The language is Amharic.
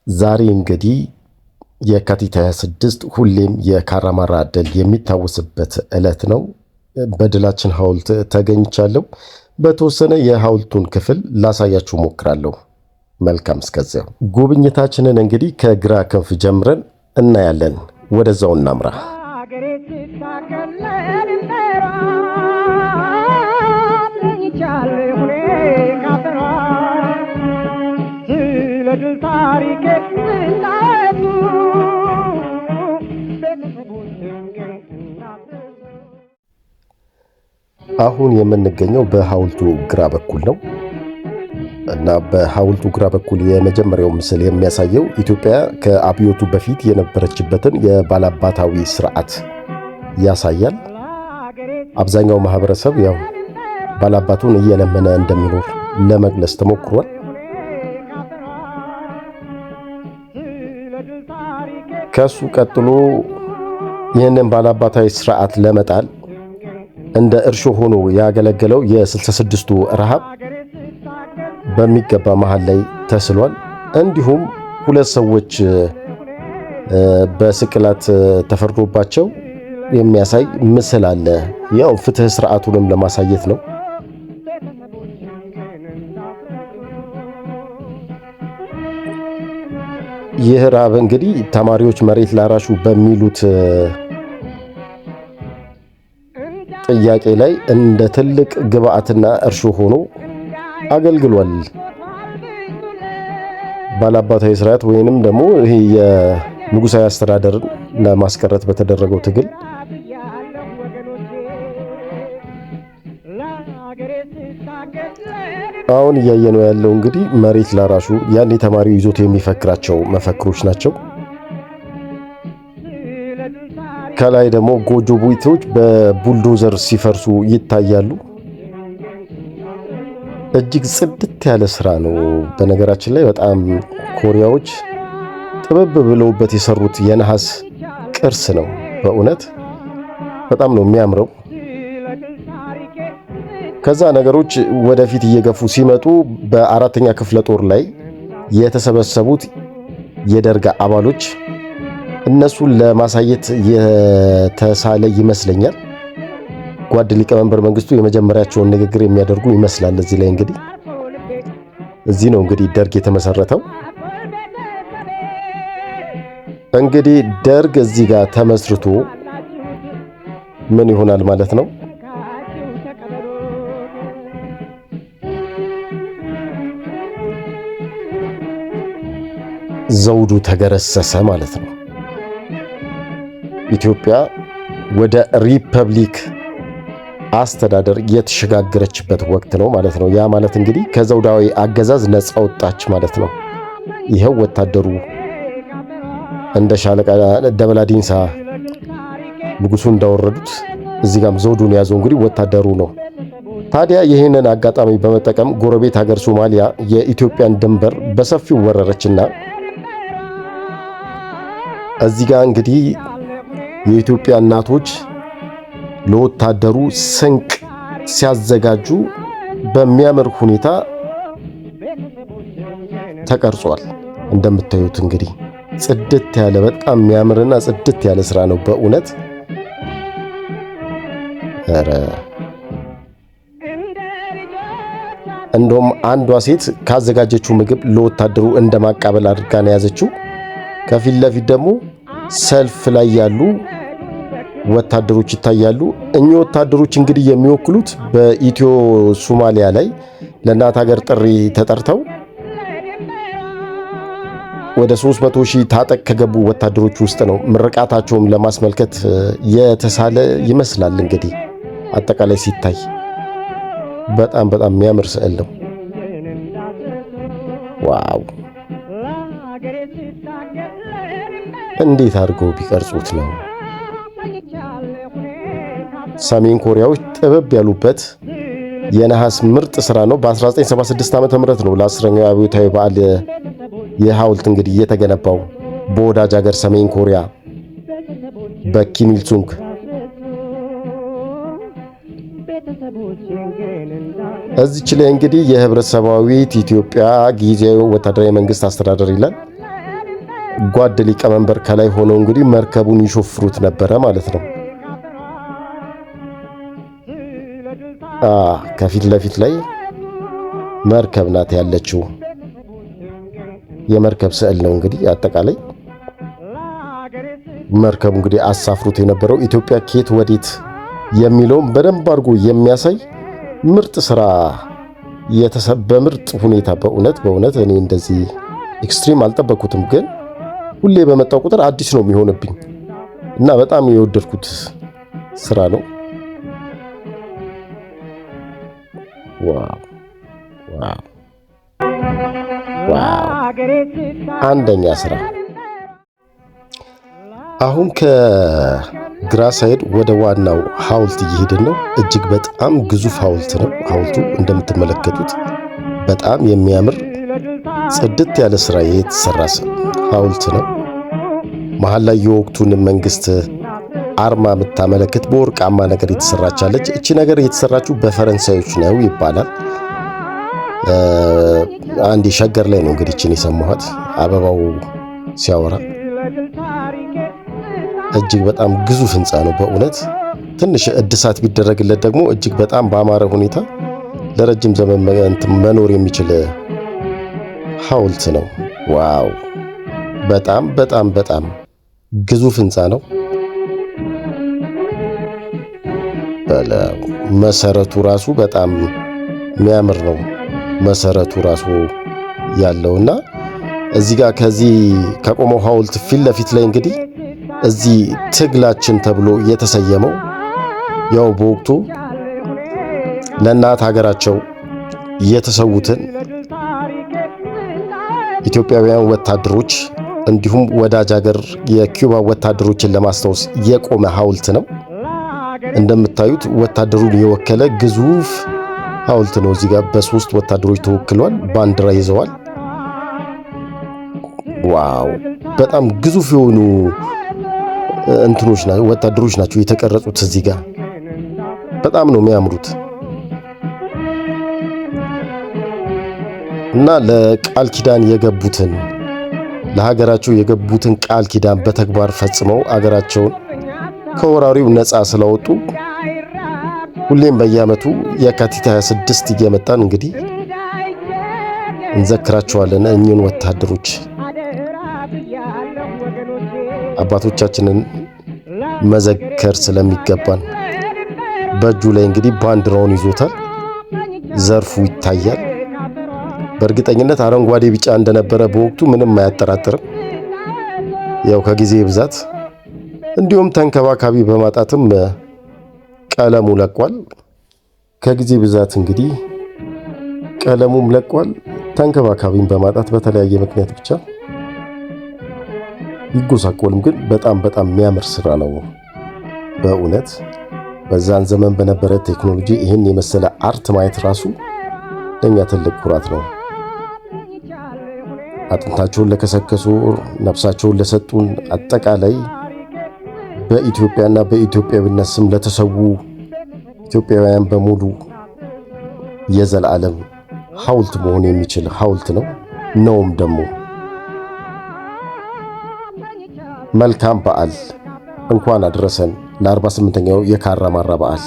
ዛሬ እንግዲህ የካቲት 26 ሁሌም የካራማራ ድል የሚታወስበት ዕለት ነው። በድላችን ሐውልት ተገኝቻለሁ። በተወሰነ የሐውልቱን ክፍል ላሳያችሁ ሞክራለሁ። መልካም እስከዚያው። ጉብኝታችንን እንግዲህ ከግራ ክንፍ ጀምረን እናያለን። ወደዛው እናምራ። አሁን የምንገኘው በሐውልቱ ግራ በኩል ነው እና በሐውልቱ ግራ በኩል የመጀመሪያው ምስል የሚያሳየው ኢትዮጵያ ከአብዮቱ በፊት የነበረችበትን የባላባታዊ ስርዓት ያሳያል። አብዛኛው ማህበረሰብ ያው ባላባቱን እየለመነ እንደሚኖር ለመግለጽ ተሞክሯል። ከሱ ቀጥሎ ይህንን ባላባታዊ ስርዓት ለመጣል እንደ እርሾ ሆኖ ያገለገለው የ66ቱ ረሃብ በሚገባ መሃል ላይ ተስሏል። እንዲሁም ሁለት ሰዎች በስቅላት ተፈርዶባቸው የሚያሳይ ምስል አለ። ያው ፍትህ ስርዓቱንም ለማሳየት ነው። ይህ ረሃብ እንግዲህ ተማሪዎች መሬት ላራሹ በሚሉት ጥያቄ ላይ እንደ ትልቅ ግብአትና እርሾ ሆኖ አገልግሏል። ባላባታዊ ስርዓት ወይንም ደግሞ ይሄ የንጉሳዊ አስተዳደርን ለማስቀረት በተደረገው ትግል አሁን እያየነው ያለው እንግዲህ መሬት ላራሹ ያኔ ተማሪው ይዞት የሚፈክራቸው መፈክሮች ናቸው። ከላይ ደግሞ ጎጆ ቤቶች በቡልዶዘር ሲፈርሱ ይታያሉ። እጅግ ጽድት ያለ ስራ ነው። በነገራችን ላይ በጣም ኮሪያዎች ጥበብ ብለውበት የሰሩት የነሐስ ቅርስ ነው። በእውነት በጣም ነው የሚያምረው። ከዛ ነገሮች ወደፊት እየገፉ ሲመጡ በአራተኛ ክፍለ ጦር ላይ የተሰበሰቡት የደርግ አባሎች እነሱን ለማሳየት የተሳለ ይመስለኛል። ጓድ ሊቀመንበር መንግስቱ የመጀመሪያቸውን ንግግር የሚያደርጉ ይመስላል። እዚህ ላይ እንግዲህ እዚህ ነው እንግዲህ ደርግ የተመሰረተው። እንግዲህ ደርግ እዚህ ጋር ተመስርቶ ምን ይሆናል ማለት ነው? ዘውዱ ተገረሰሰ ማለት ነው። ኢትዮጵያ ወደ ሪፐብሊክ አስተዳደር የተሸጋገረችበት ወቅት ነው ማለት ነው። ያ ማለት እንግዲህ ከዘውዳዊ አገዛዝ ነፃ ወጣች ማለት ነው። ይሄው ወታደሩ እንደ ሻለቃ ደበላ ዲንሳ ንጉሱ እንዳወረዱት እዚህ ጋርም ዘውዱን ያዘው እንግዲህ ወታደሩ ነው። ታዲያ ይህንን አጋጣሚ በመጠቀም ጎረቤት ሀገር ሶማሊያ የኢትዮጵያን ድንበር በሰፊው ወረረችና እዚህ ጋር እንግዲህ የኢትዮጵያ እናቶች ለወታደሩ ስንቅ ሲያዘጋጁ በሚያምር ሁኔታ ተቀርጿል። እንደምታዩት እንግዲህ ጽድት ያለ በጣም የሚያምርና ጽድት ያለ ስራ ነው በእውነት። ኧረ እንደውም አንዷ ሴት ካዘጋጀችው ምግብ ለወታደሩ እንደማቃበል አድርጋ ነው ያዘችው። ከፊት ለፊት ደግሞ ሰልፍ ላይ ያሉ ወታደሮች ይታያሉ። እኚህ ወታደሮች እንግዲህ የሚወክሉት በኢትዮ ሶማሊያ ላይ ለእናት ሀገር ጥሪ ተጠርተው ወደ 300,000 ታጠቅ ከገቡ ወታደሮች ውስጥ ነው። ምርቃታቸውም ለማስመልከት የተሳለ ይመስላል። እንግዲህ አጠቃላይ ሲታይ በጣም በጣም የሚያምር ስዕል ነው። ዋው! እንዴት አድርገው ቢቀርጹት ነው። ሰሜን ኮሪያዎች ጥበብ ያሉበት የነሐስ ምርጥ ስራ ነው። በ1976 ዓመተ ምህረት ነው ለ10ኛው አብዮታዊ በዓል የሐውልት እንግዲህ የተገነባው በወዳጅ ሀገር ሰሜን ኮሪያ በኪም ኢል ሱንግ። እዚች ላይ እንግዲህ የህብረተሰባዊት ኢትዮጵያ ጊዜያዊ ወታደራዊ መንግስት አስተዳደር ይላል። ጓድ ሊቀመንበር ከላይ ሆነው እንግዲህ መርከቡን ይሾፍሩት ነበረ ማለት ነው። ከፊት ለፊት ላይ መርከብ ናት ያለችው። የመርከብ ስዕል ነው እንግዲህ አጠቃላይ መርከቡ እንግዲህ አሳፍሩት የነበረው ኢትዮጵያ ከየት ወዴት የሚለውን በደንብ አድርጎ የሚያሳይ ምርጥ ስራ በምርጥ ሁኔታ በእውነት እኔ እንደዚህ ኤክስትሪም አልጠበቅኩትም፣ ግን ሁሌ በመጣው ቁጥር አዲስ ነው የሚሆንብኝ እና በጣም የወደድኩት ስራ ነው። ዋው አንደኛ ስራ። አሁን ከግራ ሳይድ ወደ ዋናው ሐውልት እየሄድን ነው። እጅግ በጣም ግዙፍ ሐውልት ነው። ሐውልቱ እንደምትመለከቱት በጣም የሚያምር ጽድት ያለ ስራ የተሰራ ሐውልት ነው። መሃል ላይ የወቅቱን መንግስት አርማ የምታመለክት በወርቃማ ነገር የተሰራቻለች። እቺ ነገር የተሰራችው በፈረንሳዮች ነው ይባላል። አንድ ሸገር ላይ ነው እንግዲህ እቺን የሰማኋት አበባው ሲያወራ። እጅግ በጣም ግዙፍ ህንፃ ነው በእውነት። ትንሽ እድሳት ቢደረግለት ደግሞ እጅግ በጣም በአማረ ሁኔታ ለረጅም ዘመን መኖር የሚችል ሐውልት ነው። ዋው በጣም በጣም በጣም ግዙፍ ህንፃ ነው። መሰረቱ ራሱ በጣም የሚያምር ነው። መሰረቱ ራሱ ያለውና እዚህ ጋር ከዚህ ከቆመው ሐውልት ፊት ለፊት ላይ እንግዲህ እዚህ ትግላችን ተብሎ የተሰየመው ያው በወቅቱ ለእናት ሀገራቸው የተሰዉትን ኢትዮጵያውያን ወታደሮች እንዲሁም ወዳጅ ሀገር የኪዩባ ወታደሮችን ለማስታወስ የቆመ ሐውልት ነው። እንደምታዩት ወታደሩን የወከለ ግዙፍ ሐውልት ነው። እዚህ ጋር በሶስት ወታደሮች ተወክለዋል፣ ባንዲራ ይዘዋል። ዋው በጣም ግዙፍ የሆኑ እንትኖች ናቸው፣ ወታደሮች ናቸው የተቀረጹት እዚህ ጋር። በጣም ነው የሚያምሩት እና ለቃል ኪዳን የገቡትን ለሀገራቸው የገቡትን ቃል ኪዳን በተግባር ፈጽመው አገራቸውን ከወራሪው ነፃ ስላወጡ ሁሌም በየዓመቱ የካቲት 26 እየመጣን እንግዲህ እንዘክራቸዋለን እኚህን ወታደሮች። አባቶቻችንን መዘከር ስለሚገባን በእጁ ላይ እንግዲህ ባንዲራውን ይዞታል። ዘርፉ ይታያል። በእርግጠኝነት አረንጓዴ ቢጫ እንደነበረ በወቅቱ ምንም አያጠራጥርም። ያው ከጊዜ ብዛት እንዲሁም ተንከባካቢ በማጣትም ቀለሙ ለቋል። ከጊዜ ብዛት እንግዲህ ቀለሙም ለቋል። ተንከባካቢም በማጣት በተለያየ ምክንያት ብቻ ይጎሳቆልም፣ ግን በጣም በጣም የሚያምር ስራ ነው በእውነት። በዛን ዘመን በነበረ ቴክኖሎጂ ይህን የመሰለ አርት ማየት ራሱ ለኛ ትልቅ ኩራት ነው። አጥንታቸውን ለከሰከሱ፣ ነፍሳቸውን ለሰጡን፣ አጠቃላይ በኢትዮጵያና በኢትዮጵያዊነት ስም ለተሰዉ ኢትዮጵያውያን በሙሉ የዘላለም ሐውልት መሆን የሚችል ሐውልት ነውም ደግሞ። መልካም በዓል። እንኳን አደረሰን ለ48ኛው የካራማራ በዓል።